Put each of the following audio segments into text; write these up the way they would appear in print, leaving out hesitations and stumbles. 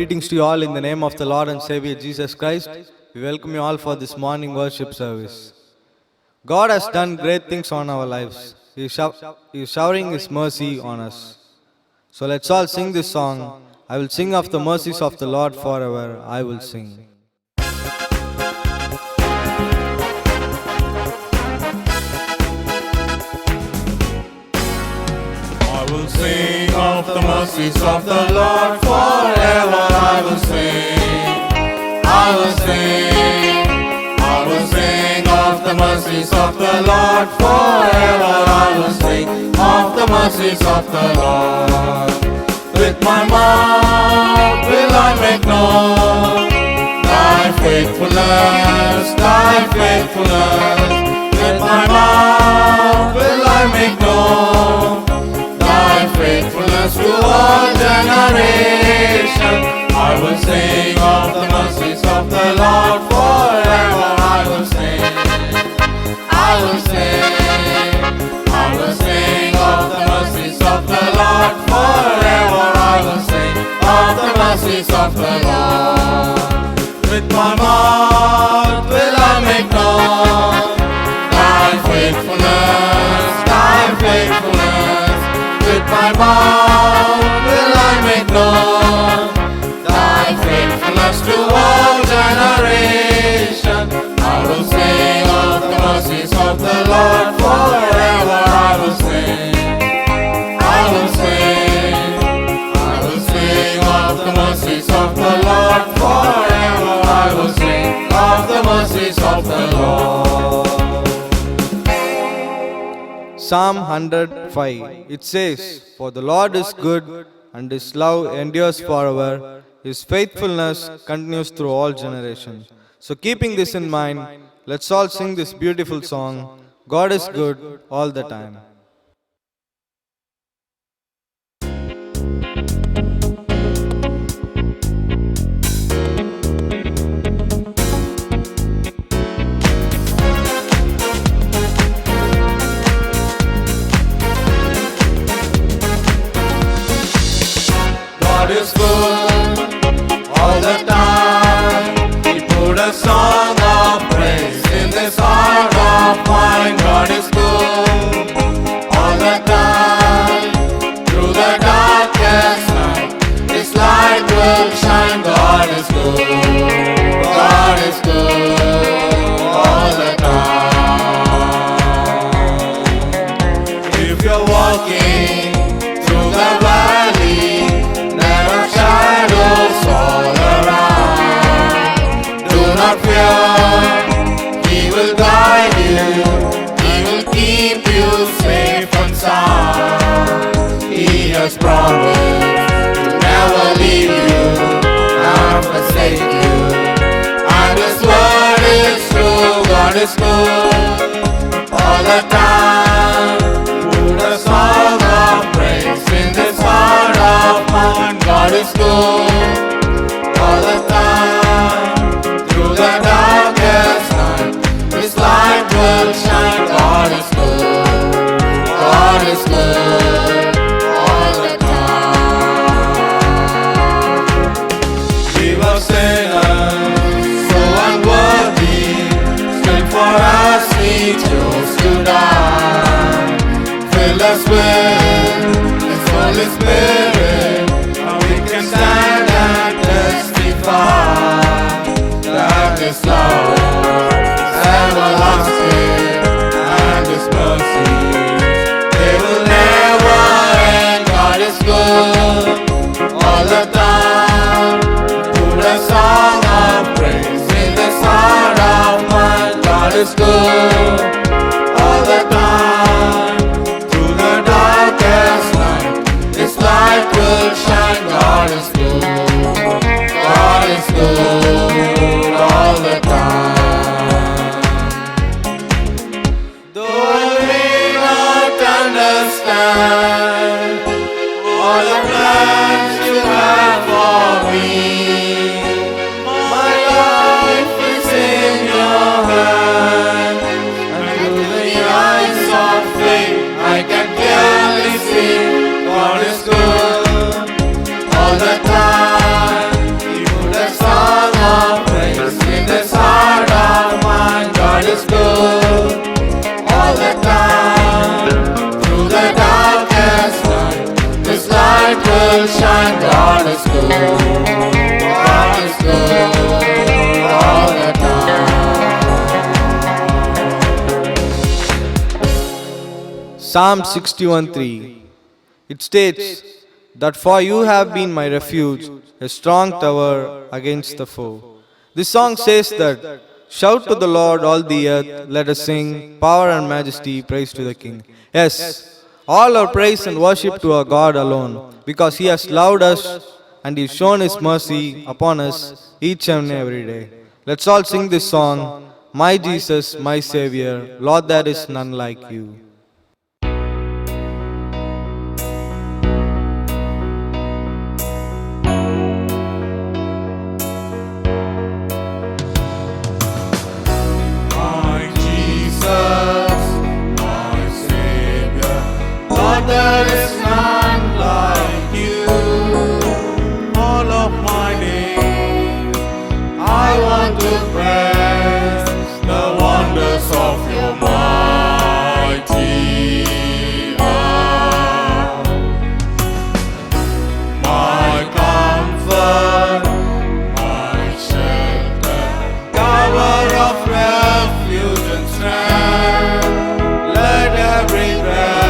Greetings to you all in the name of the Lord and Savior Jesus Christ. We welcome you all for this morning worship service. God has done great things on our lives. He is showering His mercy on us. So let's all sing this song. I will sing of the mercies of the Lord forever. I will sing. I will sing of the mercies of the Lord forever. I will sing, I will sing, I will sing of the mercies of the Lord forever. I will sing of the mercies of the Lord. With my mouth will I make known thy faithfulness, thy faithfulness. With my mouth will I make known thy faithfulness to all generations. I will sing of the mercies of the Lord forever. I will sing, I will sing, I will sing of the mercies of the Lord forever. I will sing of the mercies of the Lord. With my mouth will I make known thy faithfulness, thy faithfulness. With my mouth will I make known thy faithfulness to all generations. I will sing of the mercies of the Lord forever. I will sing, I will sing, I will sing of the mercies of the Lord forever. I will sing of the mercies of the Lord. Psalm 105. It says, For the Lord is good, and His love endures forever. His faithfulness continues through all generations. So keeping this in mind, let's all sing this beautiful song, God is good all the time. God is good all the time. He put a song of praise in this heart of mine. God is good all the time. Through the darkest night, His light will shine. God is good. God is good all the time. If you're walking through the valley, there are shadows all around. Do not fear, He will guide you. He will keep you safe and sound. He has promised to never leave you nor forsake you. And His word is true. God is good all the time. Put a song of praise in this heart of mine. God is good all the time. Through the darkest night, His light will shine. God is good. God is good all the time. We were sinners, so unworthy. Still for us He chose to die. Fill us with His Holy Spirit, and we can stand and testify that His love is everlasting and His mercies, they will never end. God is good all the time. Put a song of praise in this heart of mine. God is good all the time. Through the darkest night, His light will shine. God is good. God is good all the time. Though I may not understand all the plans You have for me, my life is in Your hand, and will shine. God is good. God is good all the time. Psalm 61:3. It states that for you have been my refuge, a strong tower against the foe. This song says that, shout to the Lord, all the earth, let us sing, power and majesty, praise to the King. Yes, all our praise and worship to our God alone, because He has loved us and He's shown His mercy upon us each and every day. Let's all sing this song, My Jesus, my Savior, Lord, there is none like you. There is none like you. All of my days I want to praise the wonders of your mighty love. My comfort, my shelter, tower of refuge and strength. Let every breath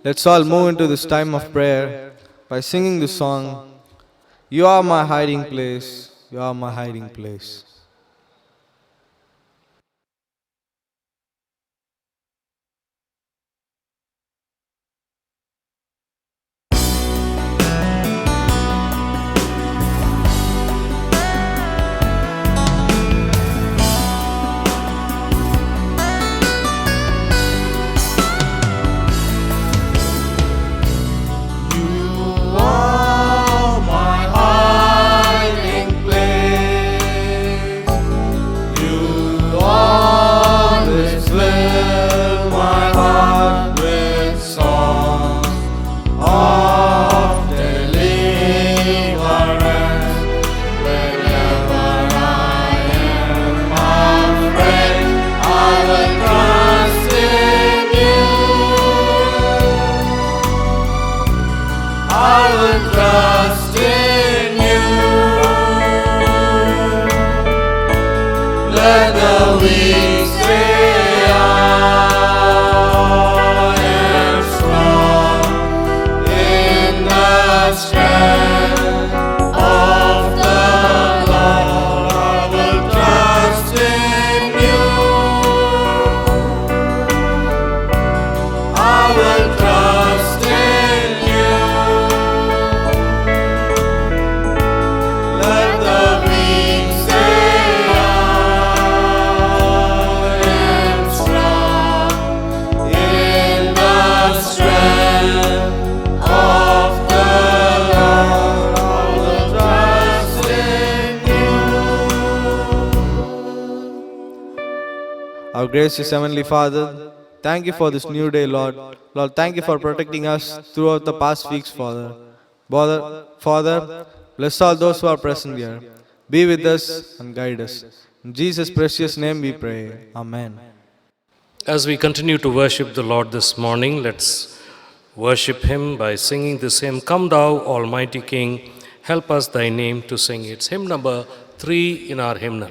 Let's all move into this time of prayer by singing the song, You are my hiding place, You are my hiding place. My hiding place. Our gracious Heavenly Father, thank you for this new day, Lord. Lord, thank you for protecting us throughout the past weeks, Father. Father, bless all those who are present here. Be with us and guide us. In Jesus' precious name we pray. Amen. As we continue to worship the Lord this morning, let's worship Him by singing this hymn, Come Thou Almighty King, help us Thy name to sing. It's hymn number 3 in our hymnal.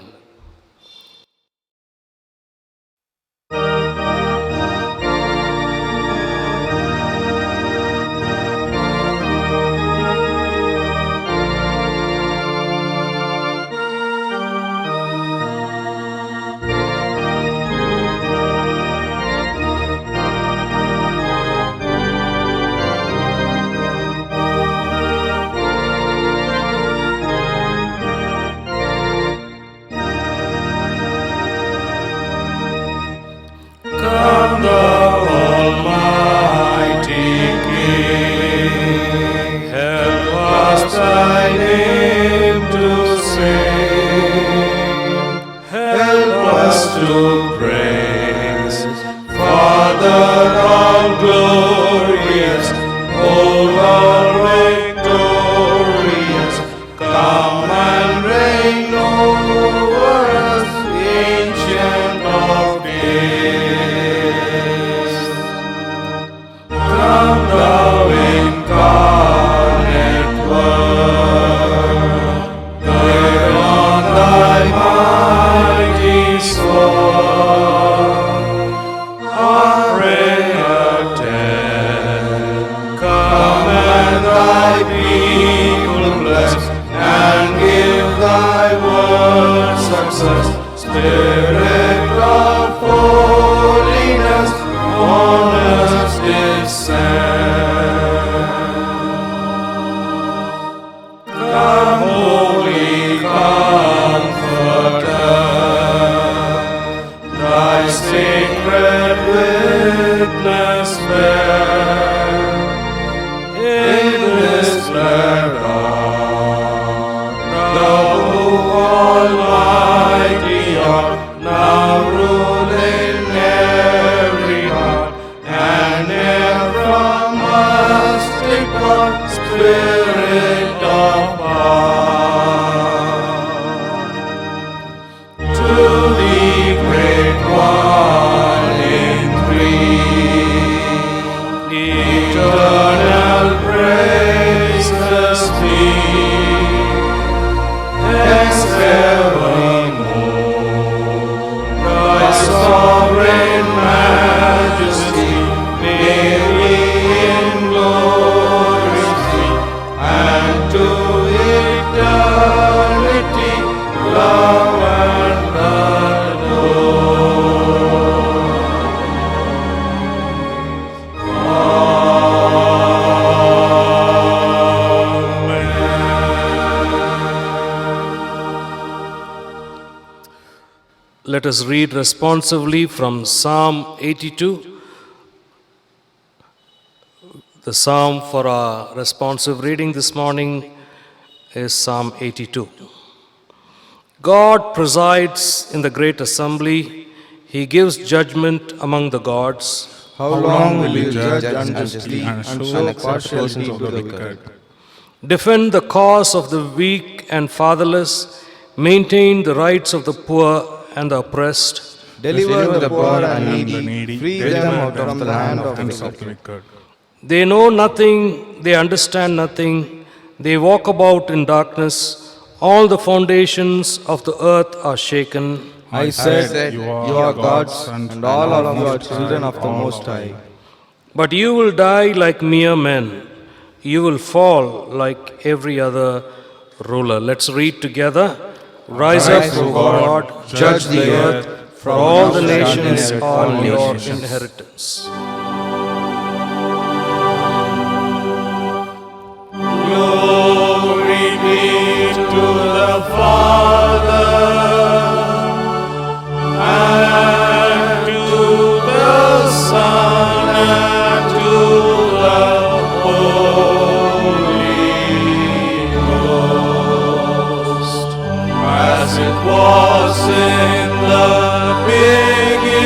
Come thou Almighty King, help us Thy name to sing. Help us to praise, Father all glorious, all victorious. Come and reign over us, Ancient of Days. Come thou incarnate Word, gird on Thy mighty sword, our prayer attend. Come and Thy people bless, and give Thy word success. Spirit of holiness, on us descend. Come, Holy Comforter, Thy sacred witness bear in this glad hour. Thou Almighty art, now rule in every heart, and ne'er from us depart, Spirit of power. To Thee, great One in Three, eternal praises be. Thy sovereign majesty may we in glory see, and to eternity love and Let us read responsively from Psalm 82. The psalm for our responsive reading this morning is Psalm 82. God presides in the great assembly. He gives judgment among the gods. How long will you judge unjustly and show partiality to the wicked? Defend the cause of the weak and fatherless. Maintain the rights of the poor and the oppressed. Deliver the poor and needy. Free them out of the hand of the wicked. They know nothing, they understand nothing. They walk about in darkness. All the foundations of the earth are shaken. I said, you are gods, and all of you are children of the Most High. But you will die like mere men. You will fall like every other ruler. Let's read together. Rise up, O God, judge the earth, for all the nations are your inheritance. Glory be to the Father, and to the Son, and to the Holy Ghost, as it was in the beginning,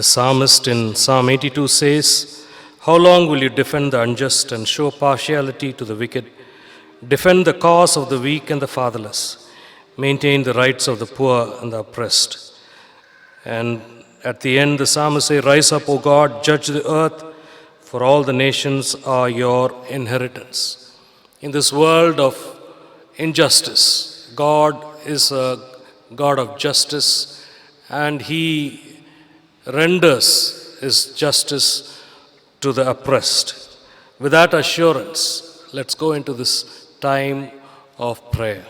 psalmist in Psalm 82 says, "How long will you defend the unjust and show partiality to the wicked? Defend the cause of the weak and the fatherless. Maintain the rights of the poor and the oppressed." And at the end, the psalmist says, "Rise up, O God, judge the earth, for all the nations are your inheritance." In this world of injustice, God is a God of justice, and He renders His justice to the oppressed. With that assurance, let's go into this time of prayer.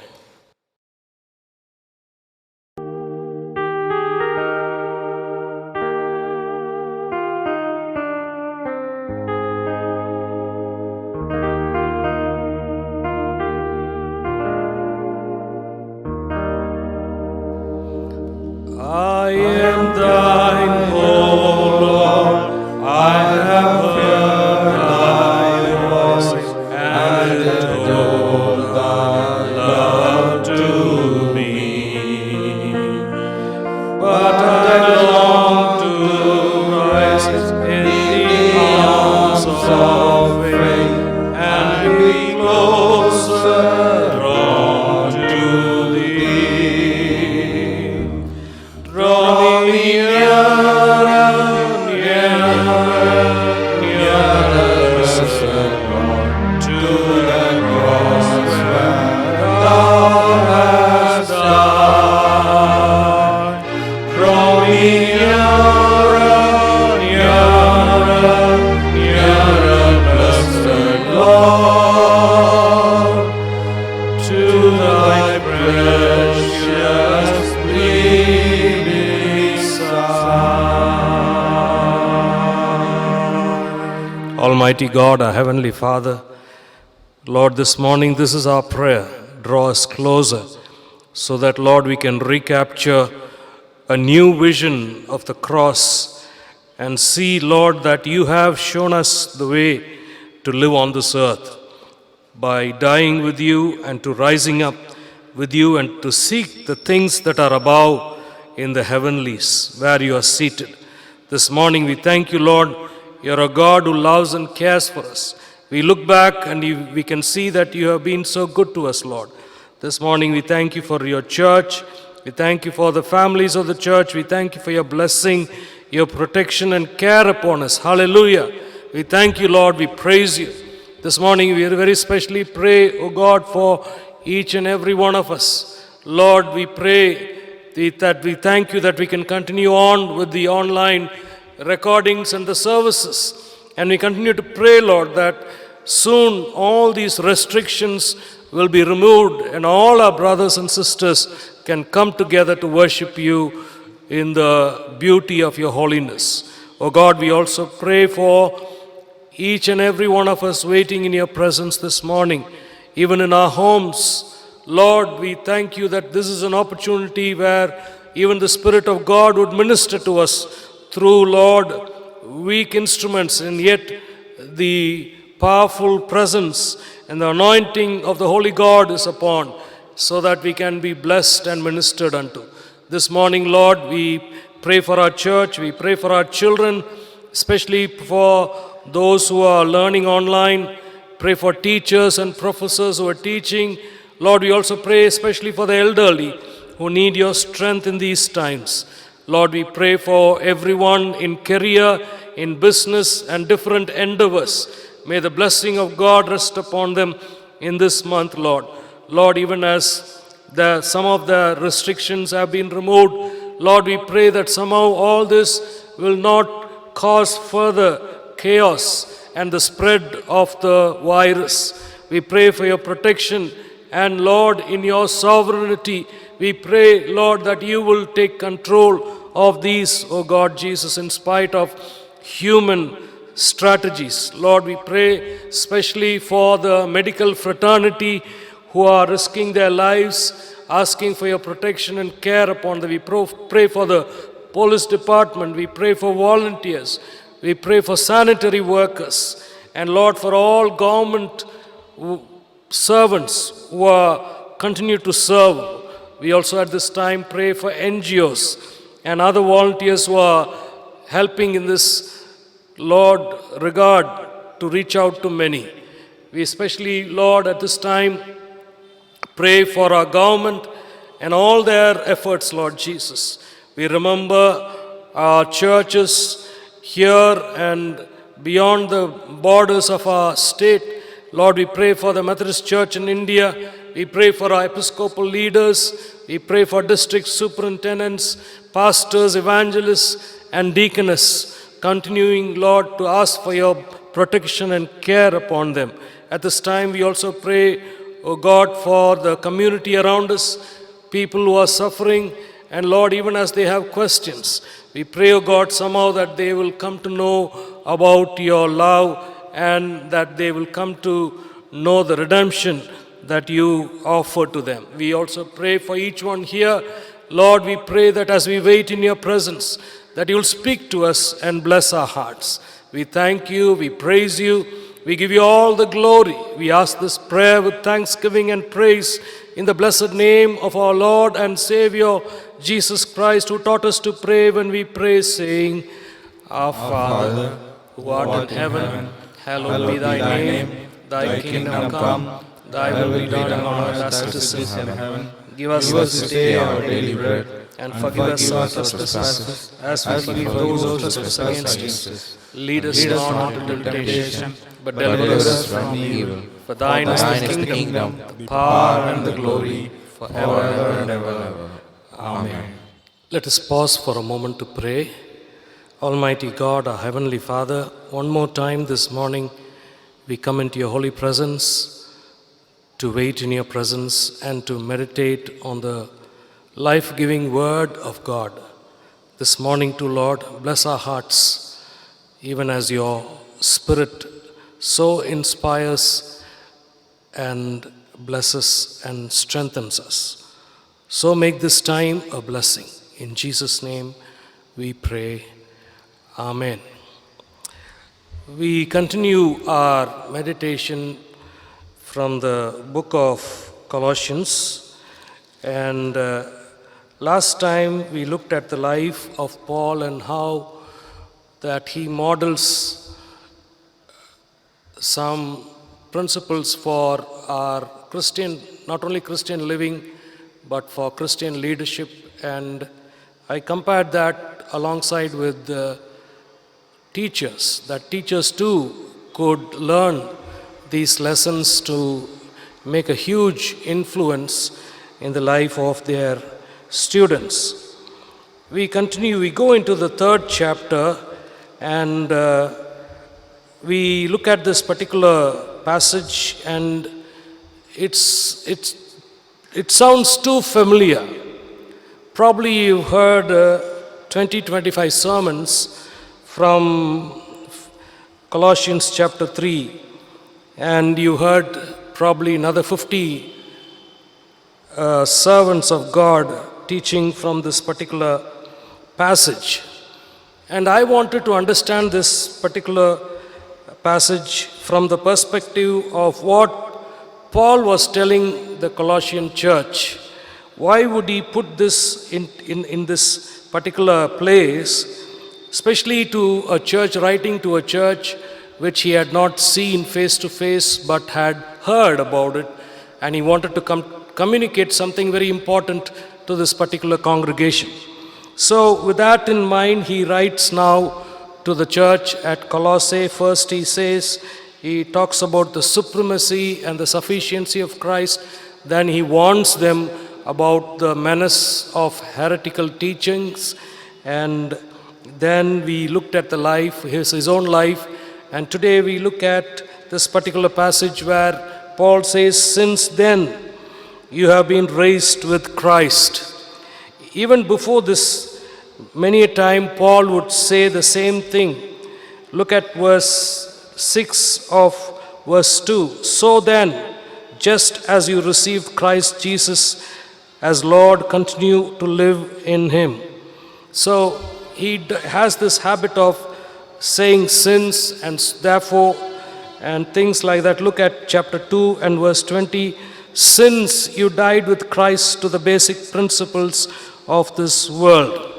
I am thine, O Lord, I have heard thy voice and told thy love to me. But I long to rise in the arms of faith and be closer drawn to thee. Draw me nearer, nearer, nearer, Lord, to the cross where thou hast died. Draw me nearer, nearer, nearer, blessed Lord, to thy precious bleeding side. Almighty God, our Heavenly Father, Lord, this morning this is our prayer. Draw us closer so that, Lord, we can recapture a new vision of the cross and see, Lord, that you have shown us the way to live on this earth by dying with you and to rising up with you and to seek the things that are above in the heavenlies where you are seated. This morning we thank you, Lord. You're a God who loves and cares for us. We look back and we can see that you have been so good to us, Lord. This morning we thank you for your church. We thank you for the families of the church. We thank you for your blessing, your protection and care upon us. Hallelujah. We thank you, Lord. We praise you. This morning we very specially pray, O God, for each and every one of us. Lord, we pray that we thank you that we can continue on with the online recordings and the services. And we continue to pray, Lord, that soon all these restrictions will be removed and all our brothers and sisters can come together to worship you in the beauty of your holiness. Oh God, we also pray for each and every one of us waiting in your presence this morning, even in our homes. Lord, we thank you that this is an opportunity where even the Spirit of God would minister to us through, Lord, weak instruments, and yet the powerful presence and the anointing of the Holy God is upon, so that we can be blessed and ministered unto. This morning, Lord, we pray for our church, we pray for our children, especially for those who are learning online. Pray for teachers and professors who are teaching. Lord, we also pray especially for the elderly who need your strength in these times. Lord, we pray for everyone in career, in business and different endeavors. May the blessing of God rest upon them in this month, Lord. Lord, even as some of the restrictions have been removed, Lord, we pray that somehow all this will not cause further chaos and the spread of the virus. We pray for your protection, and Lord, in your sovereignty, we pray, Lord, that you will take control of these, O God Jesus, in spite of human strategies. Lord, we pray especially for the medical fraternity who are risking their lives, asking for your protection and care upon them. We pray for the police department. We pray for volunteers. We pray for sanitary workers. And Lord, for all government servants who continue to serve. We also at this time pray for NGOs and other volunteers who are helping in this, Lord, regard to reach out to many. We especially, Lord, at this time pray for our government and all their efforts, Lord Jesus. We remember our churches here and beyond the borders of our state. Lord, we pray for the Methodist Church in India. We pray for our Episcopal leaders. We pray for district superintendents, pastors, evangelists, and deaconess, continuing, Lord, to ask for your protection and care upon them. At this time, we also pray, O God, for the community around us, people who are suffering, and Lord, even as they have questions, we pray, O God, somehow that they will come to know about your love and that they will come to know the redemption that you offer to them. We also pray for each one here. Lord, we pray that as we wait in your presence, that you will speak to us and bless our hearts. We thank you, we praise you, we give you all the glory. We ask this prayer with thanksgiving and praise in the blessed name of our Lord and Savior, Jesus Christ, who taught us to pray when we pray, saying, Our Father, who art in heaven, hallowed be thy name. Thy kingdom come, thy will be done on earth as it is in heaven. Give us this day our daily bread, and forgive us our trespasses, as we forgive those who trespass against us. Lead us not into temptation, but deliver us from evil. For thine is the kingdom, the power, and the glory, forever and ever. Amen. Let us pause for a moment to pray. Almighty God, our Heavenly Father, one more time this morning, we come into your holy presence to wait in your presence and to meditate on the life-giving word of God. This morning too, Lord, bless our hearts, even as your Spirit so inspires and blesses and strengthens us. So make this time a blessing. In Jesus' name we pray. Amen. We continue our meditation from the book of Colossians, and last time we looked at the life of Paul and how that he models some principles for our Christian, not only Christian living, but for Christian leadership. And I compared that alongside with the teachers, that teachers too could learn these lessons to make a huge influence in the life of their students. We continue, we go into the third chapter, and we look at this particular passage, and it sounds too familiar. Probably you've heard 20-25 sermons from Colossians chapter 3, and you heard probably another 50 servants of God teaching from this particular passage. And I wanted to understand this particular passage from the perspective of what Paul was telling the Colossian church. Why would he put this in this particular place, especially to a church, writing to a church which he had not seen face to face but had heard about it, and he wanted to communicate something very important to this particular congregation. So with that in mind, he writes now to the church at Colossae. First he talks about the supremacy and the sufficiency of Christ. Then he warns them about the menace of heretical teachings. And then we looked at the life, his own life. And today we look at this particular passage where Paul says, since then you have been raised with Christ. Even before this, many a time Paul would say the same thing. Look at verse 6 of verse 2. So then, just as you received Christ Jesus as Lord, continue to live in him. So he has this habit of saying since and therefore and things like that. Look at chapter 2 and verse 20. Since you died with Christ to the basic principles of this world.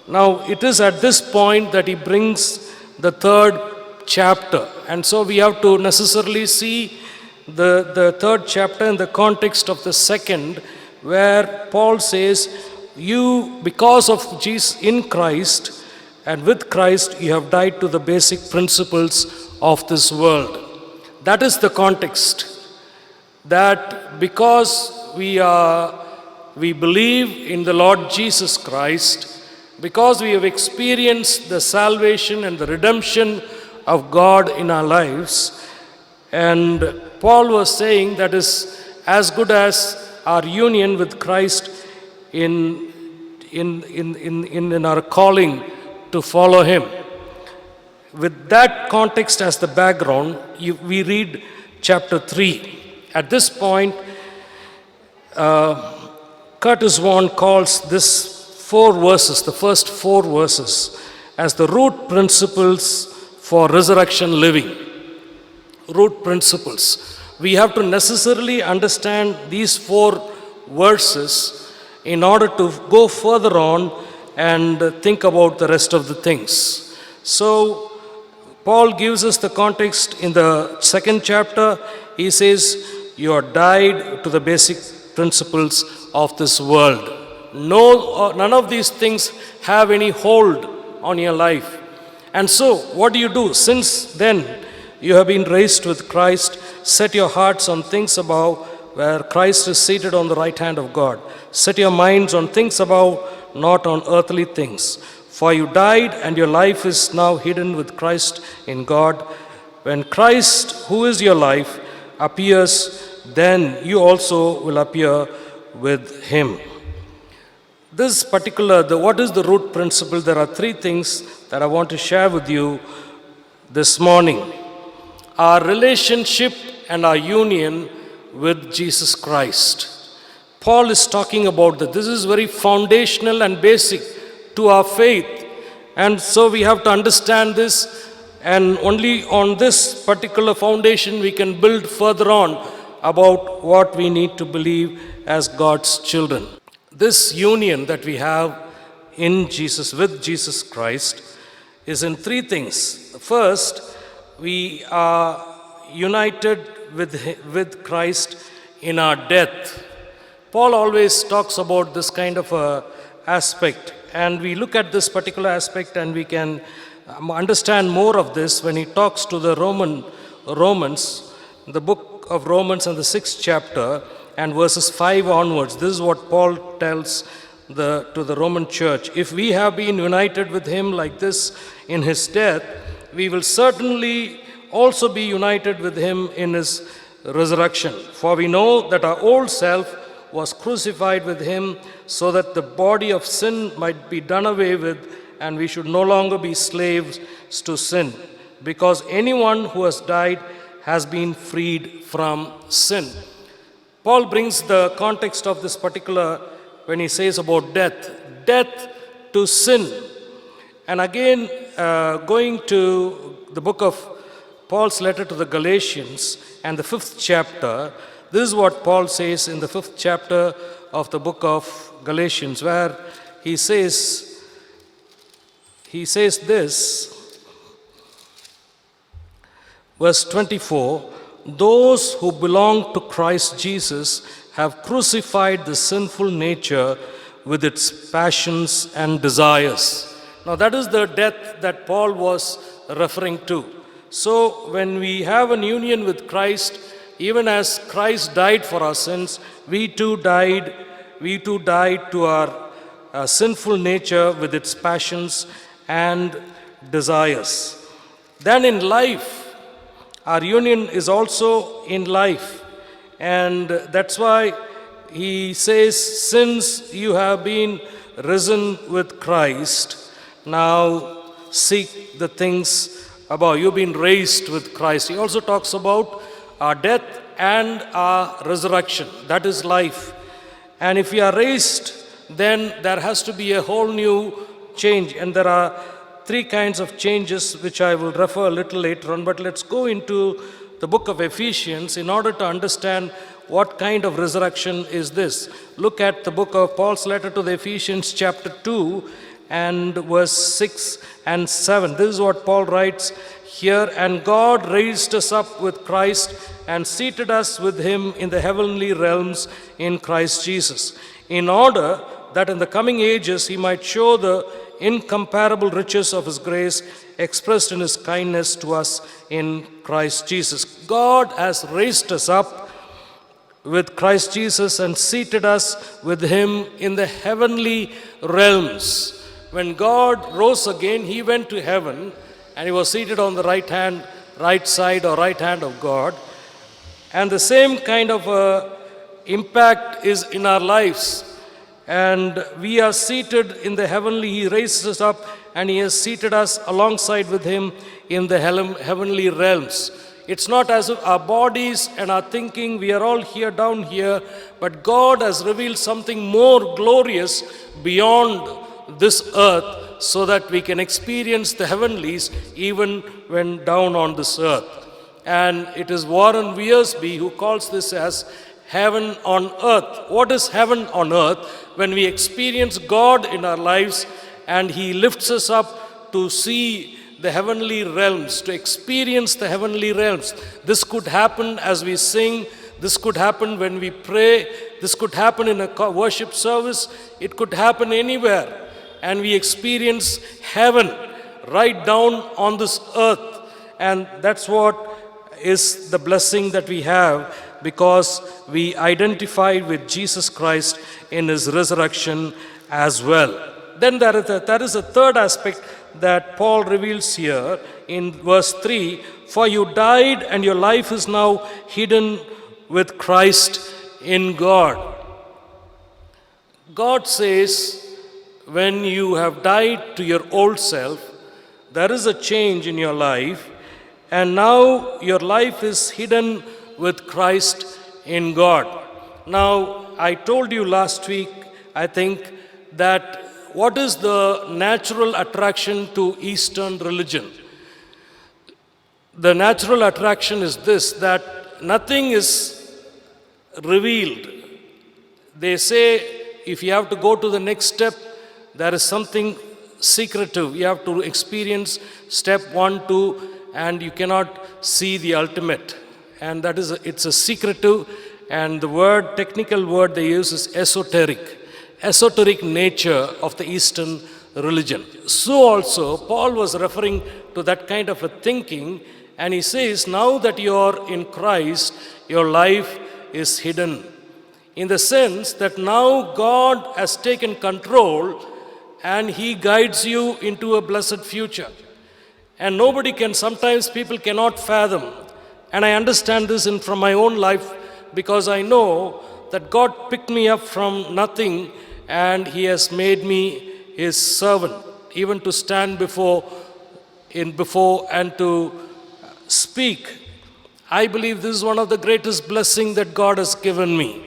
Now, it is at this point that he brings the third chapter. And so we have to necessarily see the third chapter in the context of the second, where Paul says, you, because of Jesus in Christ and with Christ, you have died to the basic principles of this world. That is the context. That because we believe in the Lord Jesus Christ, because we have experienced the salvation and the redemption of God in our lives, and Paul was saying that is as good as our union with Christ in our calling to follow Him. With that context as the background, we read chapter 3. At this point, Curtis Vaughan calls this 4 verses, the first 4 verses, as the root principles for resurrection living. Root principles. We have to necessarily understand these 4 verses in order to go further on and think about the rest of the things. So, Paul gives us the context in the second chapter. He says, you are died to the basic principles of this world. None of these things have any hold on your life. And so, what do? Since then, you have been raised with Christ. Set your hearts on things above, where Christ is seated on the right hand of God. Set your minds on things above, not on earthly things. For you died, and your life is now hidden with Christ in God. When Christ, who is your life, appears, then you also will appear with Him. This particular, what is the root principle? There are 3 things that I want to share with you this morning. Our relationship and our union with Jesus Christ. Paul is talking about that. This is very foundational and basic to our faith. And so we have to understand this, and only on this particular foundation we can build further on about what we need to believe as God's children. This union that we have in Jesus, with Jesus Christ, is in 3 things. First, we are united with Christ in our death. Paul always talks about this kind of a aspect, and we look at this particular aspect and we can understand more of this when he talks to the Romans, the book of Romans and the 6th chapter and verses 5 onwards. This is what Paul tells to the Roman church. If we have been united with him like this in his death, we will certainly also be united with him in his resurrection. For we know that our old self was crucified with him, so that the body of sin might be done away with, and we should no longer be slaves to sin. Because anyone who has died has been freed from sin. Paul brings the context of this particular, when he says about death to sin. And again, going to the book of Paul's letter to the Galatians and the 5th chapter, this is what Paul says in the 5th chapter of the book of Galatians, where he says this, verse 24, those who belong to Christ Jesus have crucified the sinful nature with its passions and desires. Now that is the death that Paul was referring to. So when we have an union with Christ, even as Christ died for our sins, we too died to our sinful nature with its passions and desires. Then in life, our union is also in life. And that's why he says, since you have been risen with Christ, now seek the things above. You've been raised with Christ. He also talks about our death and our resurrection. That is life. And if we are raised, then there has to be a whole new change. And there are 3 kinds of changes which I will refer a little later on. But let's go into the book of Ephesians in order to understand what kind of resurrection is this. Look at the book of Paul's letter to the Ephesians chapter 2 and verse 6 and 7. This is what Paul writes here. And God raised us up with Christ and seated us with him in the heavenly realms in Christ Jesus, in order that in the coming ages he might show the incomparable riches of his grace expressed in his kindness to us in Christ Jesus. God has raised us up with Christ Jesus and seated us with him in the heavenly realms. When God rose again, he went to heaven and he was seated on the right side or right hand of God. And the same kind of impact is in our lives. And we are seated in the heavenly, he raises us up and he has seated us alongside with him in the heavenly realms. It's not as if our bodies and our thinking, we are all here, down here, but God has revealed something more glorious beyond this earth so that we can experience the heavenlies even when down on this earth. And it is Warren Wiersbe who calls this as heaven on earth. What is heaven on earth? When we experience God in our lives and he lifts us up to see the heavenly realms, to experience the heavenly realms. This could happen as we sing. This could happen when we pray. This could happen in a worship service. It could happen anywhere. And we experience heaven right down on this earth. And that's what is the blessing that we have, because we identified with Jesus Christ in his resurrection as well. Then there is a third aspect that Paul reveals here in verse 3. For you died and your life is now hidden with Christ in God. God says, when you have died to your old self, there is a change in your life, and now your life is hidden with Christ in God. Now, I told you last week, I think, that what is the natural attraction to Eastern religion? The natural attraction is this, that nothing is revealed. They say if you have to go to the next step, there is something secretive. You have to experience step 1, 2, and you cannot see the ultimate. And that is, it's a secretive, and the technical word they use is esoteric nature of the Eastern religion. So also, Paul was referring to that kind of a thinking, and he says, now that you are in Christ, your life is hidden. In the sense that now God has taken control and he guides you into a blessed future. And nobody can, sometimes people cannot fathom. And I understand this from my own life, because I know that God picked me up from nothing and he has made me his servant, even to stand before and to speak. I believe this is one of the greatest blessings that God has given me.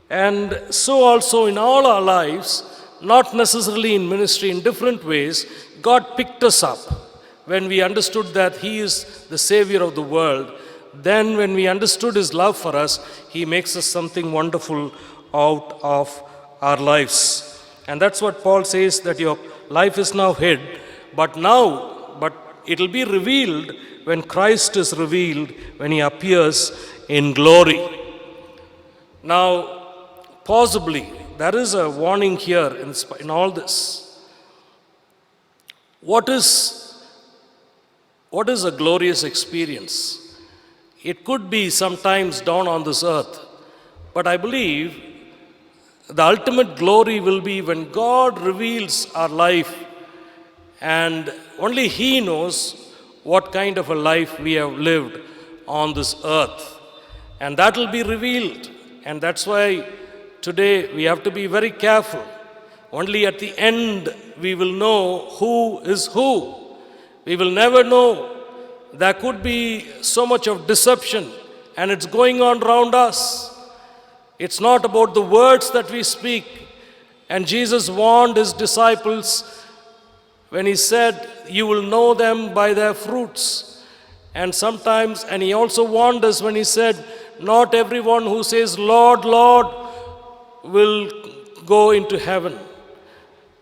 And so also in all our lives, not necessarily in ministry, in different ways, God picked us up. When we understood that he is the Savior of the world, then when we understood his love for us, he makes us something wonderful out of our lives. And that's what Paul says, that your life is now hid, but it will be revealed when Christ is revealed, when he appears in glory. Now, possibly, there is a warning here in all this. What is a glorious experience? It could be sometimes down on this earth, but I believe the ultimate glory will be when God reveals our life, and only he knows what kind of a life we have lived on this earth. And that will be revealed. And that's why today we have to be very careful. Only at the end we will know who is who. We will never know. There could be so much of deception, and it's going on around us. It's not about the words that we speak. And Jesus warned his disciples when he said, you will know them by their fruits. And he also warned us when he said, not everyone who says, Lord, Lord, will go into heaven.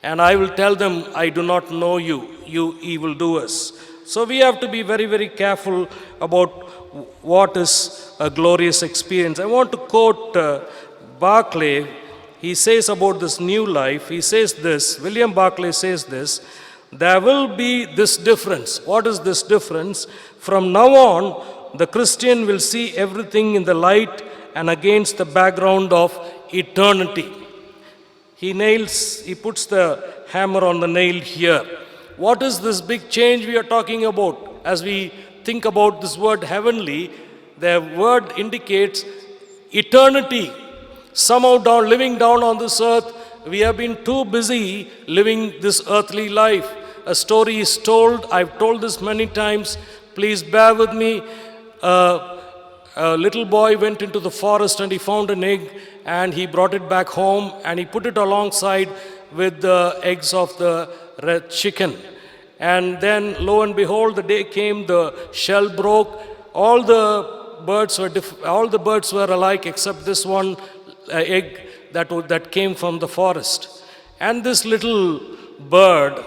and I will tell them, I do not know you, you evildoers. So we have to be very, very careful about what is a glorious experience. I want to quote Barclay. He says about this new life, he says this, William Barclay says this, there will be this difference. What is this difference? From now on, the Christian will see everything in the light and against the background of eternity. He puts the hammer on the nail here. What is this big change we are talking about? As we think about this word heavenly, the word indicates eternity. Somehow living down on this earth, we have been too busy living this earthly life. A story is told, I've told this many times, please bear with me. A little boy went into the forest and he found an egg and he brought it back home and he put it alongside with the eggs of the red chicken. And then lo and behold, the day came, the shell broke, all the birds were alike except this one egg that came from the forest. And this little bird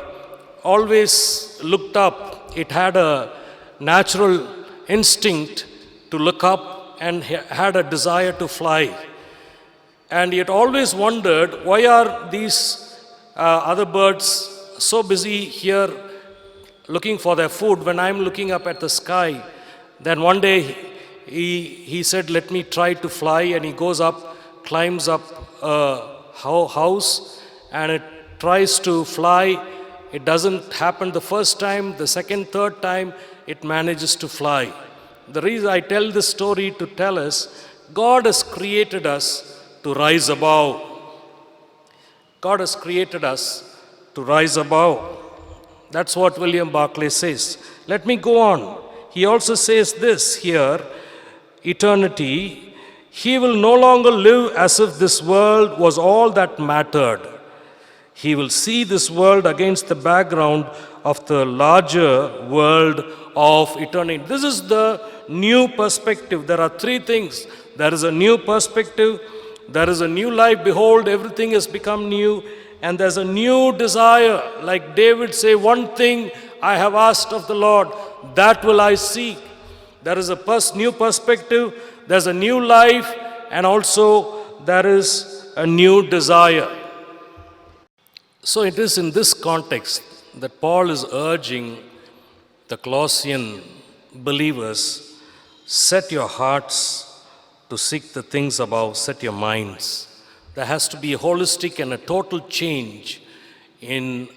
always looked up. It had a natural instinct to look up and had a desire to fly. And it always wondered, why are these other birds so busy here looking for their food when I'm looking up at the sky? Then one day he said, let me try to fly, and he goes up, climbs up a house, and it tries to fly. It doesn't happen the first time, the second, third time, it manages to fly. The reason I tell this story to tell us, God has created us to rise above. God has created us to rise above. That's what William Barclay says. Let me go on. He also says this here, eternity. He will no longer live as if this world was all that mattered. He will see this world against the background of the larger world of eternity. This is the new perspective. There are three things. There is a new perspective. There is a new life. Behold, everything has become new. And there's a new desire. Like David say, one thing I have asked of the Lord, that will I seek. There is a new perspective. There's a new life. And also there is a new desire. So it is in this context that Paul is urging the Colossian believers, set your hearts to seek the things above, set your minds. There has to be a holistic and a total change in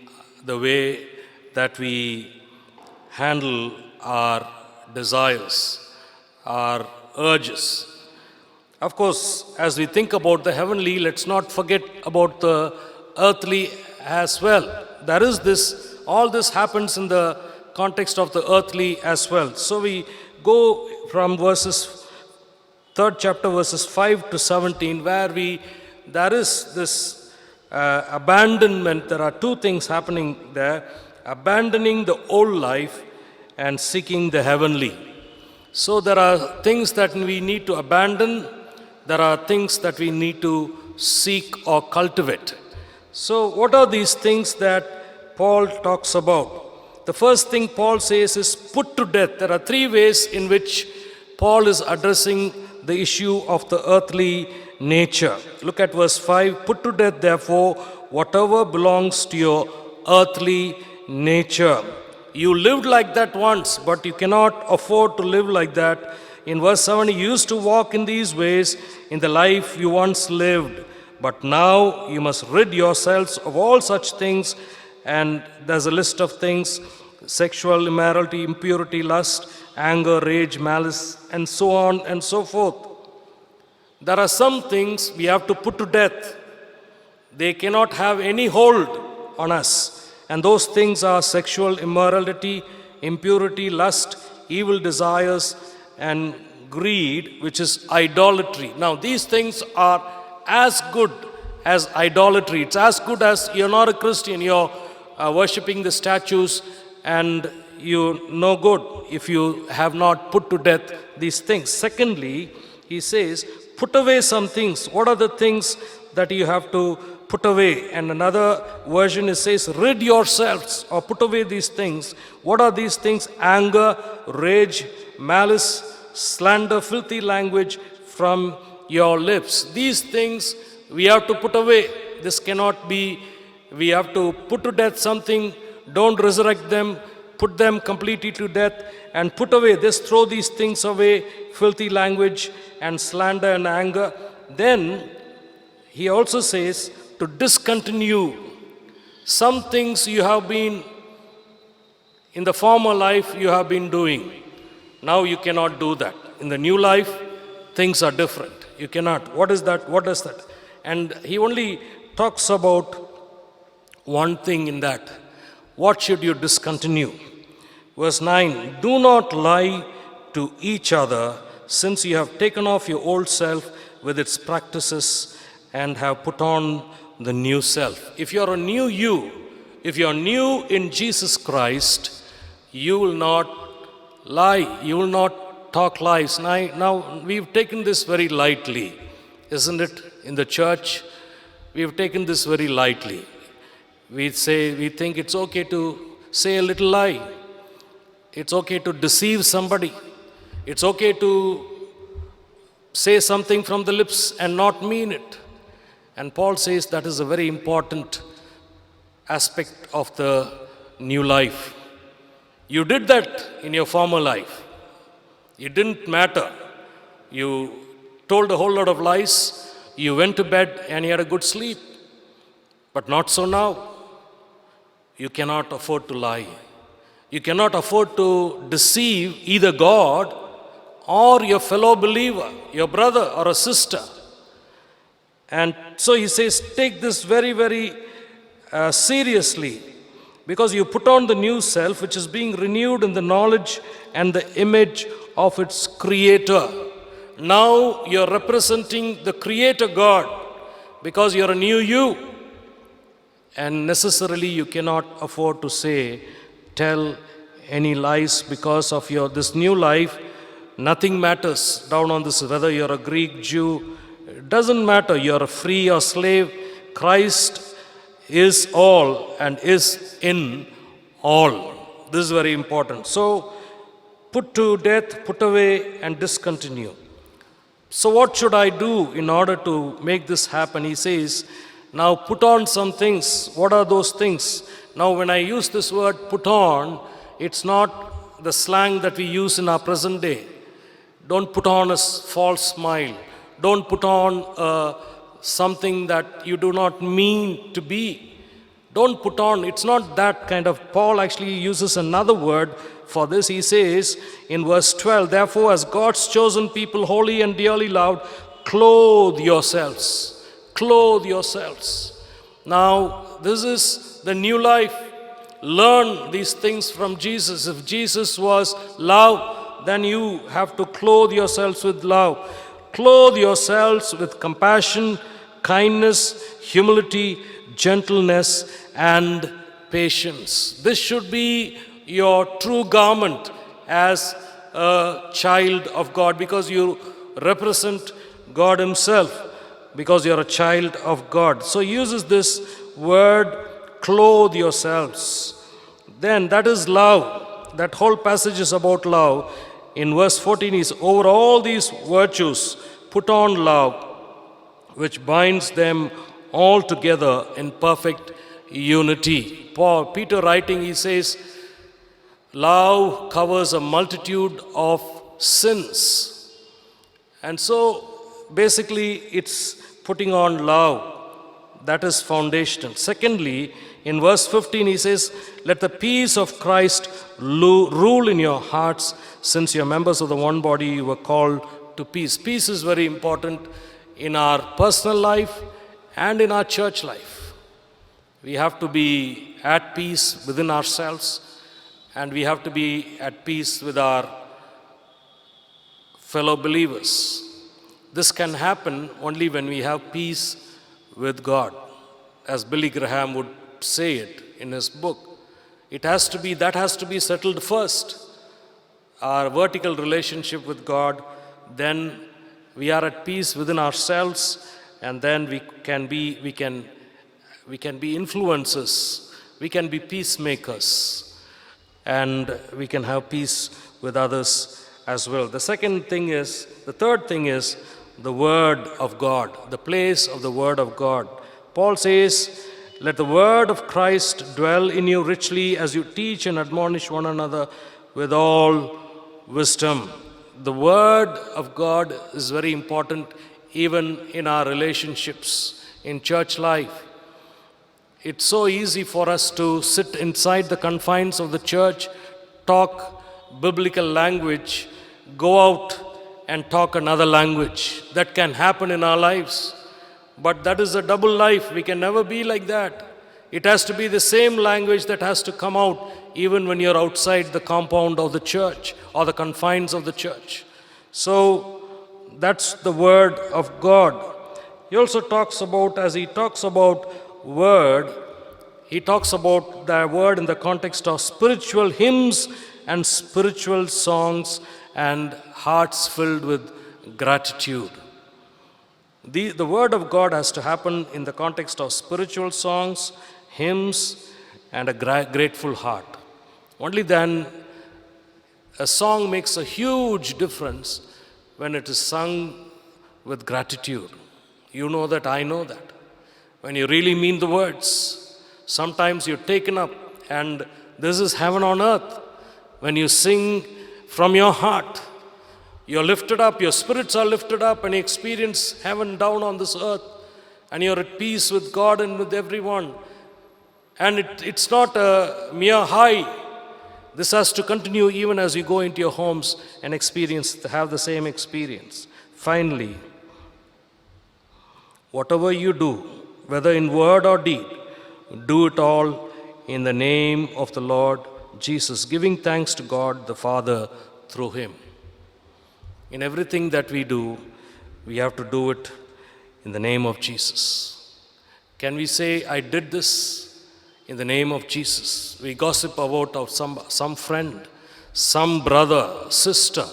the way that we handle our desires, our urges. Of course, as we think about the heavenly, let's not forget about the earthly as well. There is this, all this happens in the context of the earthly as well. So we go from third chapter, verses 5 to 17, where there is this abandonment. There are two things happening there: abandoning the old life and seeking the heavenly. So there are things that we need to abandon. There are things that we need to seek or cultivate. So what are these things that Paul talks about? The first thing Paul says is put to death. There are three ways in which Paul is addressing the issue of the earthly nature. Look at verse 5. Put to death, therefore, whatever belongs to your earthly nature. You lived like that once, but you cannot afford to live like that. In verse 7, you used to walk in these ways in the life you once lived. But now you must rid yourselves of all such things. And there's a list of things: sexual immorality, impurity, lust, anger, rage, malice, and so on and so forth. There are some things we have to put to death. They cannot have any hold on us. And those things are sexual immorality, impurity, lust, evil desires, and greed, which is idolatry. Now, these things are as good as idolatry. It's as good as you're not a Christian, you're worshipping the statues, and you no good if you have not put to death these things. Secondly, he says, put away some things. What are the things that you have to put away. And another version it says, rid yourselves or put away these things. What are these things? Anger, rage, malice, slander, filthy language from your lips. These things we have to put away. This cannot be, we have to put to death something, don't resurrect them, put them completely to death and put away. Just throw these things away, filthy language and slander and anger. Then he also says to discontinue some things you have been, in the former life you have been doing. Now you cannot do that. In the new life, things are different. You cannot. What is that? What is that? And he only talks about one thing in that. What should you discontinue? Verse 9, do not lie to each other, since you have taken off your old self with its practices and have put on the new self. If you're a new you, if you're new in Jesus Christ, you will not lie, you will not talk lies. Now we've taken this very lightly, isn't it? In the church, we've taken this very lightly. We think it's okay to say a little lie. It's okay to deceive somebody. It's okay to say something from the lips and not mean it. And Paul says that is a very important aspect of the new life. You did that in your former life. It didn't matter. You told a whole lot of lies. You went to bed and you had a good sleep. But not so now. You cannot afford to lie. You cannot afford to deceive either God or your fellow believer, your brother or a sister. And so he says, take this very, very seriously, because you put on the new self, which is being renewed in the knowledge and the image of its creator. Now you're representing the creator God, because you're a new you. And necessarily you cannot afford to tell any lies because of this new life. Nothing matters down on this, whether you're a Greek, Jew, it doesn't matter. You're a free or slave. Christ is all and is in all. This is very important. So, put to death, put away, and discontinue. So, what should I do in order to make this happen? He says, now put on some things. What are those things? Now, when I use this word put on, it's not the slang that we use in our present day. Don't put on a false smile. Don't put on something that you do not mean to be. Don't put on, it's not that kind of. Paul actually uses another word for this. He says in verse 12, therefore, as God's chosen people, holy and dearly loved, clothe yourselves. Clothe yourselves. Now, this is the new life. Learn these things from Jesus. If Jesus was love, then you have to clothe yourselves with love. Clothe yourselves with compassion, kindness, humility, gentleness, and patience. This should be your true garment as a child of God, because you represent God Himself, because you're a child of God. So he uses this word, clothe yourselves. Then that is love. That whole passage is about love. In verse 14 is, over all these virtues, put on love, which binds them all together in perfect unity. Peter writing, he says, love covers a multitude of sins. And so, basically, it's putting on love. That is foundational. Secondly, in verse 15, he says, let the peace of Christ rule in your hearts, since you're members of the one body, you were called to peace. Peace is very important in our personal life and in our church life. We have to be at peace within ourselves, and we have to be at peace with our fellow believers. This can happen only when we have peace with God, as Billy Graham would say it in his book. That has to be settled first. Our vertical relationship with God, then we are at peace within ourselves, and then we can we can be influencers, we can be peacemakers, and we can have peace with others as well. The third thing is the Word of God, the place of the Word of God. Paul says, let the word of Christ dwell in you richly as you teach and admonish one another with all wisdom. The word of God is very important even in our relationships, in church life. It's so easy for us to sit inside the confines of the church, talk biblical language, go out and talk another language. That can happen in our lives. But that is a double life. We can never be like that. It has to be the same language that has to come out even when you're outside the compound of the church or the confines of the church. So that's the word of God. He also talks about, as he talks about word, he talks about the word in the context of spiritual hymns and spiritual songs and hearts filled with gratitude. The word of God has to happen in the context of spiritual songs, hymns, and a grateful heart. Only then a song makes a huge difference when it is sung with gratitude. You know that, I know that. When you really mean the words, sometimes you're taken up and this is heaven on earth. When you sing from your heart, you're lifted up, your spirits are lifted up, and you experience heaven down on this earth, and you're at peace with God and with everyone. And it's not a mere high. This has to continue even as you go into your homes and have the same experience. Finally, whatever you do, whether in word or deed, do it all in the name of the Lord Jesus, giving thanks to God the Father through him. In everything that we do, we have to do it in the name of Jesus. Can we say, I did this in the name of Jesus? We gossip about some friend, some brother, sister.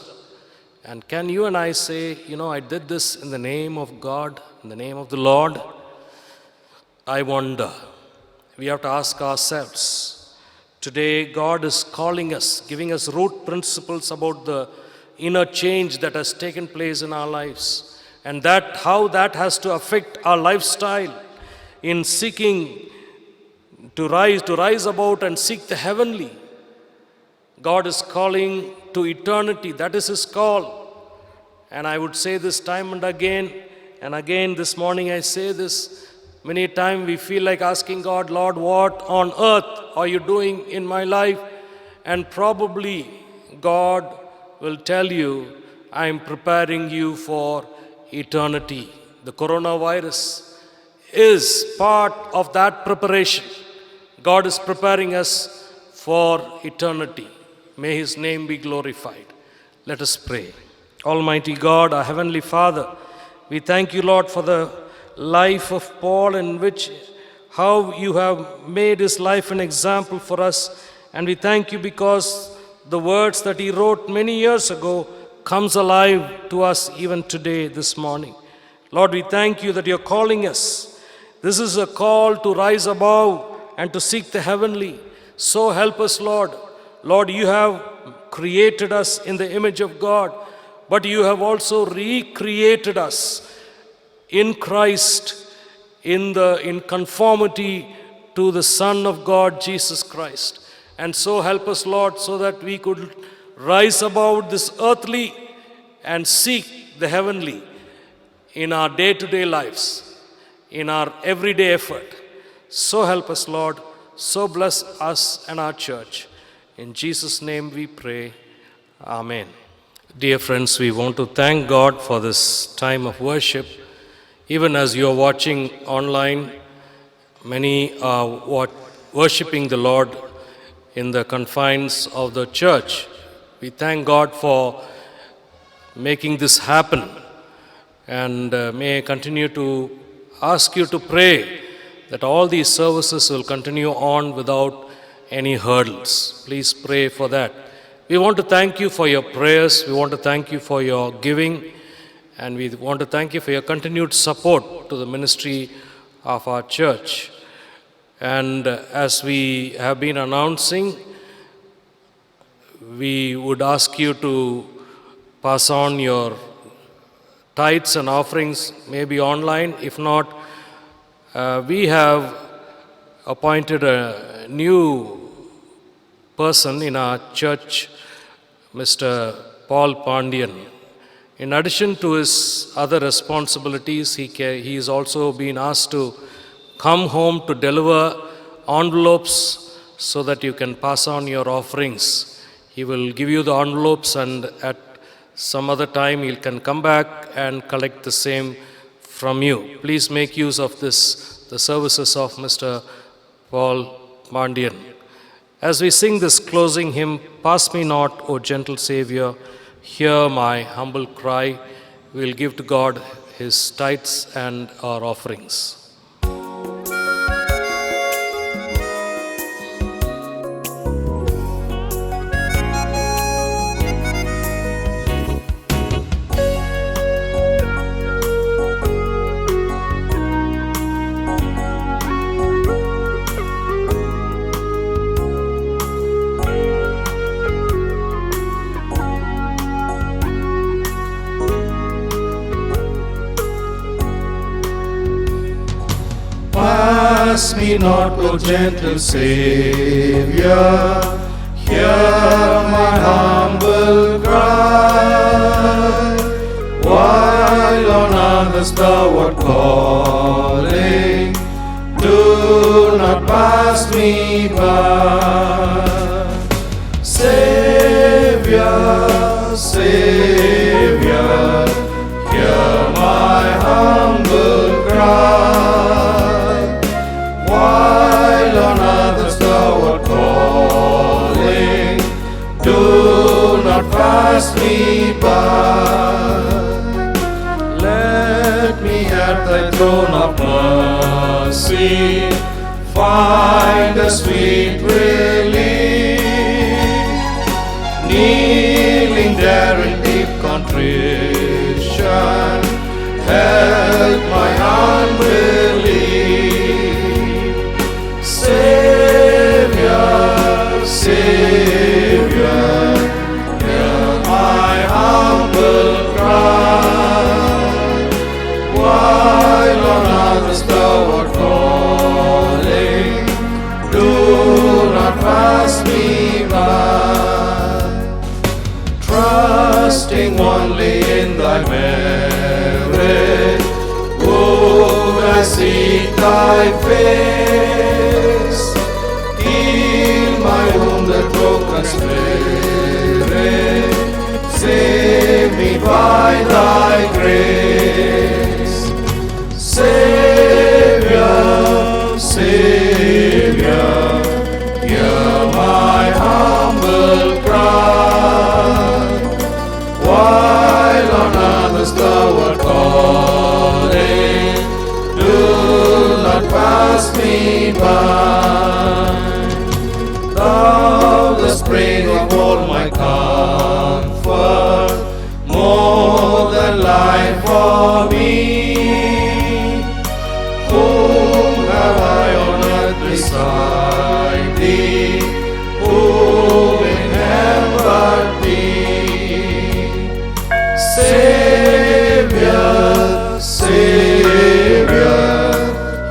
And can you and I say, I did this in the name of God, in the name of the Lord? I wonder. We have to ask ourselves. Today, God is calling us, giving us root principles about the inner change that has taken place in our lives, and how that has to affect our lifestyle in seeking to rise about and seek the heavenly. God is calling to eternity. That is his call. And I would say this time and again this morning I say this. Many times we feel like asking God, Lord, what on earth are you doing in my life? And probably God will tell you, I am preparing you for eternity. The coronavirus is part of that preparation. God is preparing us for eternity. May his name be glorified. Let us pray. Almighty God, our Heavenly Father, we thank you, Lord, for the life of Paul, in which how you have made his life an example for us. And we thank you because the words that he wrote many years ago comes alive to us even today, this morning. Lord, we thank you that you're calling us. This is a call to rise above and to seek the heavenly. So help us, Lord. Lord, you have created us in the image of God, but you have also recreated us in Christ, in conformity to the Son of God, Jesus Christ. And so help us, Lord, so that we could rise above this earthly and seek the heavenly in our day-to-day lives, in our everyday effort. So help us, Lord. So bless us and our church. In Jesus' name we pray. Amen. Dear friends, we want to thank God for this time of worship. Even as you are watching online, many are worshiping the Lord in the confines of the church. We thank God for making this happen. And may I continue to ask you to pray that all these services will continue on without any hurdles. Please pray for that. We want to thank you for your prayers. We want to thank you for your giving. And we want to thank you for your continued support to the ministry of our church. And as we have been announcing, we would ask you to pass on your tithes and offerings, maybe online. If not, we have appointed a new person in our church, Mr. Paul Pandian. In addition to his other responsibilities, he is also been asked to come home to deliver envelopes so that you can pass on your offerings. He will give you the envelopes, and at some other time he can come back and collect the same from you. Please make use of the services of Mr. Paul Pandian. As we sing this closing hymn, "Pass me not, O gentle Savior, hear my humble cry," we will give to God his tithes and our offerings. Pass me not, O gentle Savior, hear my humble cry. While on others thou art calling, do not pass me by. Savior, Savior, hear my humble cry. While on others thou art calling, do not pass me by. Let me at thy throne of mercy find a sweet relief. Kneeling there in deep contrition, help my unbelief. Savior, Savior, hear my humble cry. While on others thou art calling, do not pass me by. Trusting only in thy merit, would I seek thy face. Heal my wounded, broken spirit, save me by thy grace. Savior, Savior, hear my humble cry. While on others thou art calling, do not pass me by. Thou the spring of all my comfort, more than life for me. Whom have I on earth beside thee? Who in heaven but thee? Savior, Savior,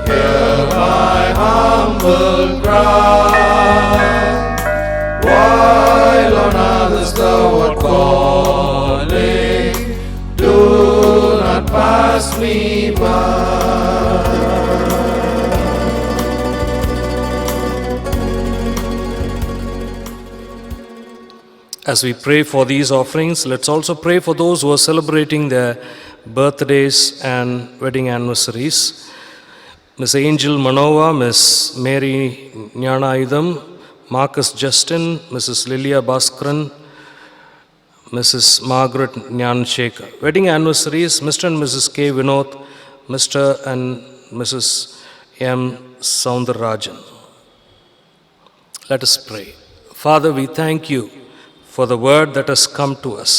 hear my humble cry. While on others thou art calling, do not pass me by. As we pray for these offerings, let's also pray for those who are celebrating their birthdays and wedding anniversaries. Miss Angel Manova, Miss Mary Nyanaidam, Marcus Justin, Mrs. Lilia Bhaskaran, Mrs. Margaret Nyanshekar. Wedding anniversaries, Mr. and Mrs. K. Vinod, Mr. and Mrs. M. Soundarajan. Let us pray. Father, we thank you for the word that has come to us.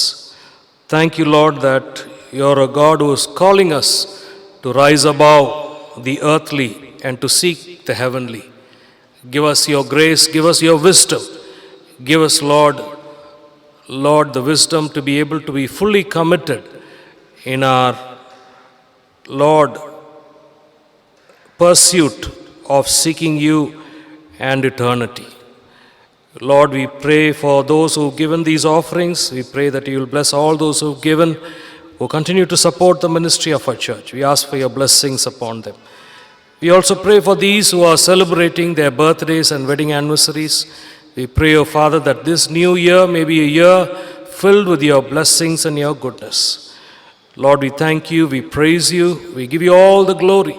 Thank you, Lord, that you're a God who is calling us to rise above the earthly and to seek the heavenly. Give us your grace, give us your wisdom. Give us, Lord, the wisdom to be able to be fully committed in our, Lord, pursuit of seeking you and eternity. Lord, we pray for those who've given these offerings. We pray that you will bless all those who've given, who continue to support the ministry of our church. We ask for your blessings upon them. We also pray for these who are celebrating their birthdays and wedding anniversaries. We pray, O Father, that this new year may be a year filled with your blessings and your goodness. Lord, we thank you, we praise you, we give you all the glory.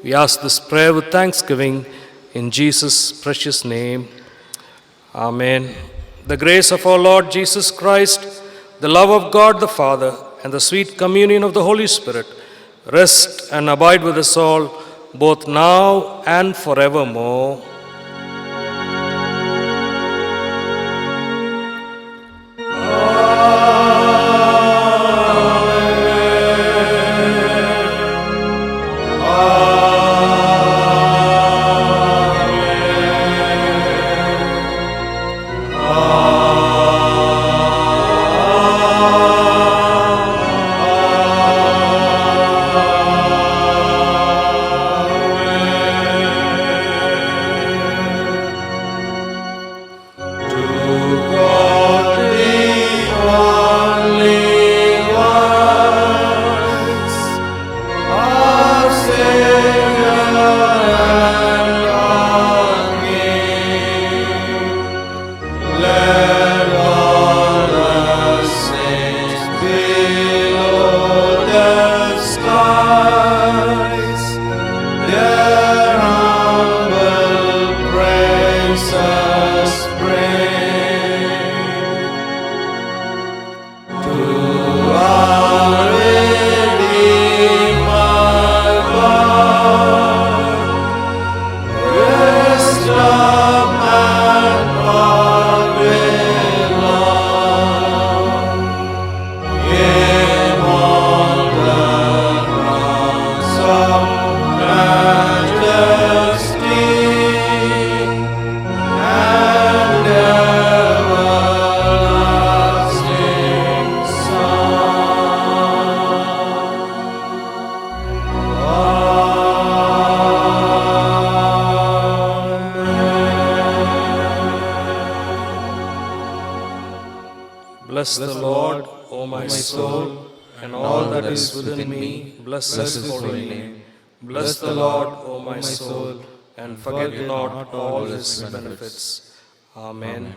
We ask this prayer with thanksgiving in Jesus' precious name. Amen. The grace of our Lord Jesus Christ, the love of God the Father, and the sweet communion of the Holy Spirit rest and abide with us all, both now and forevermore. Bless the Lord, O my soul, and all that is within me. Bless his holy name. Bless the Lord, O my soul, and forget not all his benefits. Amen.